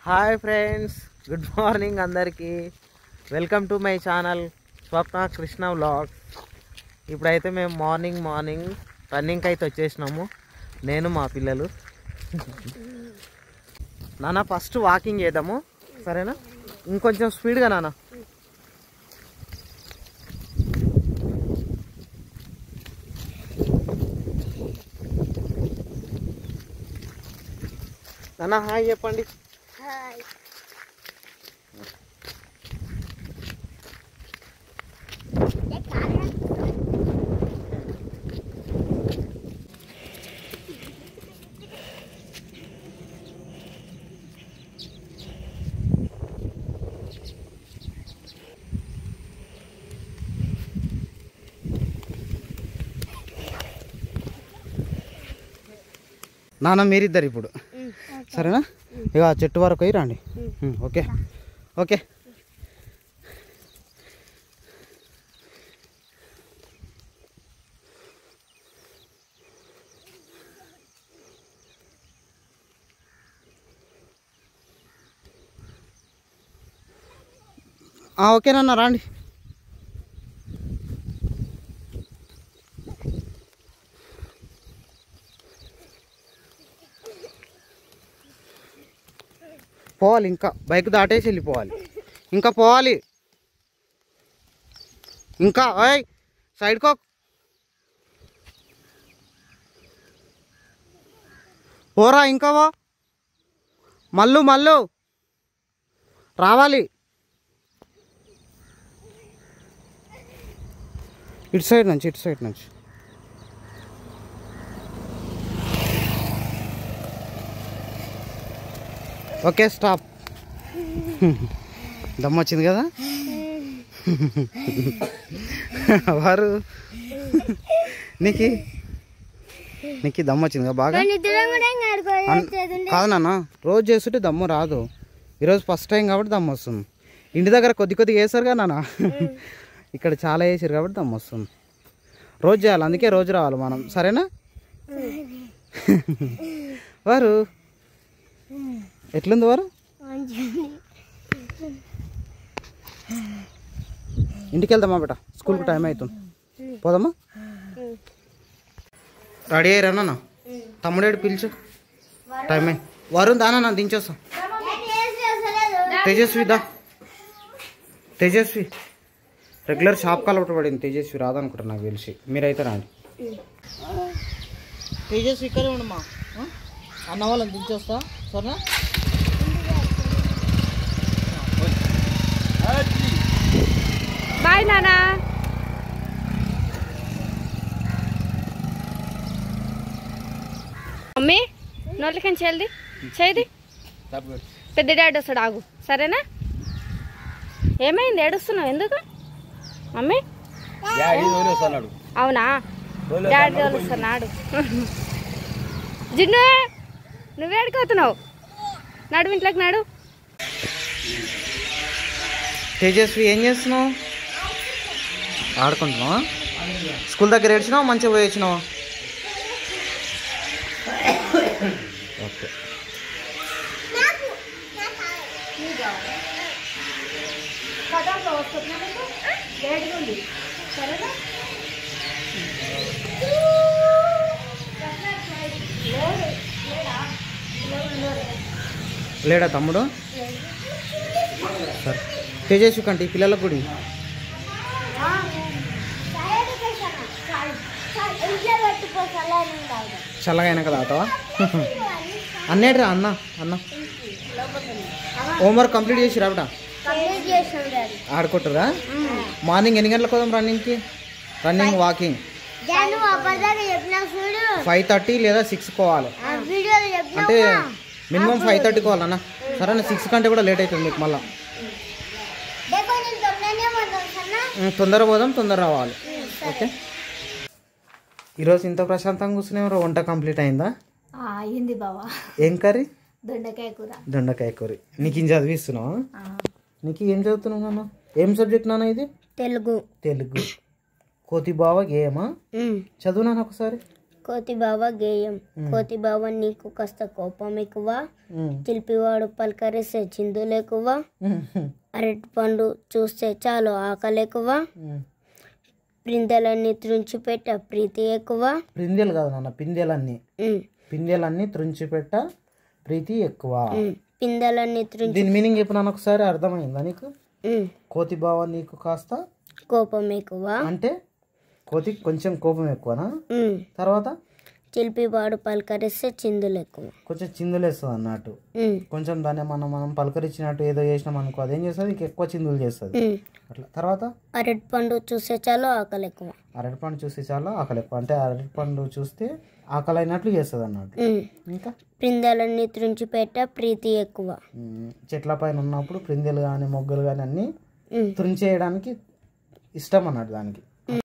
Hi friends, good morning అందరికీ. Welcome to my channel Swapna Krishna vlogs. ఇప్పుడైతే మేము morning రన్నింగ్కి అయితే వచ్చేసినాము, నేను మా పిల్లలు. నాన్న ఫస్ట్ వాకింగ్ చేద్దాము, సరేనా? ఇంకొంచెం స్పీడ్గా నాన్న. నాన్న హాయ్ చెప్పండి. నాన్న మీరిద్దరు ఇప్పుడు, సరేనా? ఇక చెట్టు వరకు పోయి రండి. Okay okay. ఓకేనన్నా రండి. పోవాలి, ఇంకా బైక్ దాటేసి వెళ్ళిపోవాలి. ఇంకా పోవాలి, ఇంకా సైడ్కో. పోరా, ఇంకా మళ్ళు రావాలి. ఇటు సైడ్ నుంచి ఓకే స్టాప్. దమ్ వచ్చింది కదా వారు, నీకు దమ్ వచ్చింది కదా బాగా. కాదు నాన్న, రోజు చేస్తుంటే దమ్ము రాదు. ఈరోజు ఫస్ట్ టైం కాబట్టి దమ్ము వస్తుంది. ఇంటి దగ్గర కొద్దిగా వేసారు కదా నాన్న, ఇక్కడ చాలా వేసారు కాబట్టి దమ్ము వస్తుంది. రోజు చేయాలి, అందుకే రోజు రావాలి మనం, సరేనా? వారు ఎట్లుంది వారు? ఇంటికి వెళ్దామా బేట, స్కూల్కి టైం అవుతుంది, పోదామా? రెడీ అయ్యారన్నా? తమ్ముడేడు పిలిచు, టైం అయి. వరుణ్ దానా దించేస్తాం. తేజస్వి రెగ్యులర్ షాప్ కాలబట్టి పడింది. తేజస్వి రాదనుకుంటా నాకు తెలిసి, మీరైతే రాండి. తేజస్వి ఇక్కడే ఉండమ్మా, అన్న వాళ్ళని దించేస్తా, సరేనా? బాయ్ నానా. మమ్మీ నోట్లకని చేది పెద్ద డాడీ వస్తాడు, ఆగు, సరేనా? ఏమైంది, ఏడుస్తున్నావు ఎందుకు మమ్మీ? అవునా, డాడీ వస్తున్నాడు. జిన్ను నువ్వే అడుగుతున్నావు, నడు ఇంట్లోకి నాడు. తేజస్వి ఏం చేస్తున్నావు? ఆడుకుంటున్నావా? స్కూల్ దగ్గర ఏడ్చినావా, మంచిగా పోయి వచ్చినావా? ఓకే. లేడా తమ్ముడు? సరే తేజస్వి కంటే పిల్లలకు కూడా చల్లగా అయినా కదా ఆటవా? అన్నేట్రా అన్న హోంవర్క్ కంప్లీట్ చేసిరా బిడ్డ? ఆడుకుంటారా? మార్నింగ్ ఎన్ని గంటలకు పోదాం రన్నింగ్కి? రన్నింగ్ వాకింగ్ 5:30 లేదా 6 పోవాలి. అంటే మినిమం 5:30 పోవాలన్నా, సరేనా? 6 కంటే కూడా లేట్ అవుతుంది మీకు మళ్ళీ. తొందర పోదాం, తొందర రావాలి. ఓకే. ఈరోజు ఇంత ప్రశాంతంగా కూర్చునేవారు. వంట కంప్లీట్ అయిందా? అయింది బావా. ఏం కర్రీ? దొండకాయ కూర. నీకు ఏం చదివిస్తున్నావా? నీకు ఏం చదువుతున్నావు నాన్న? ఏం సబ్జెక్ట్ నాన్న ఇది? తెలుగు. కోతి బావ గేమా? చదువు నాన్న ఒకసారి. కోతి బావ గేయం. కోతి బావ నీకు కాస్త కోపం ఎక్కువ, చిలిపివాడు పలకరిస్తే చిందులు ఎక్కువ, అరటి పండు చూస్తే చాలు ఆకలి ఎక్కువ, పిందెలన్నీ త్రుంచిపెట్ట ప్రీతి ఎక్కువ. పిందెలు కాదు నాన్న, పిందెలన్నీ త్రుంచిపెట్ట ప్రీతి ఎక్కువ. పిందెలన్నీ త్రుంచి దీని మీనింగ్ చెప్పు నాన్న ఒకసారి, అర్థమైందా నీకు? కోతి బావ నీకు కాస్త కోపం ఎక్కువ అంటే కోతికి కొంచెం కోపం ఎక్కువనా? తర్వాత చిలిపివాడు పలకరిస్తే చిందులు ఎక్కువ, కొంచెం చిందులేస్తుంది అన్నట్టు. కొంచెం దాన్ని మనం పలకరించినట్టు ఏదో చేసినాం అనుకో, అదేం చేస్తుంది ఇంక ఎక్కువ చిందులు చేస్తుంది అట్లా. తర్వాత అరటి పండు చూస్తే చాలు ఆకలి ఎక్కువ. అరటి పండు చూస్తే చాలా ఆకలి ఎక్కువ అంటే అరటి పండు చూస్తే ఆకలి అయినట్లు చేస్తుంది అన్నట్టు. ఇంకా పిందెలన్నీ త్రుంచిపెట్ట ప్రీతి ఎక్కువ. చెట్ల పైన ఉన్నప్పుడు పిందెలు కానీ మొగ్గలు కానీ అన్నీ తుంచేయడానికి ఇష్టం అన్నట్టు దానికి.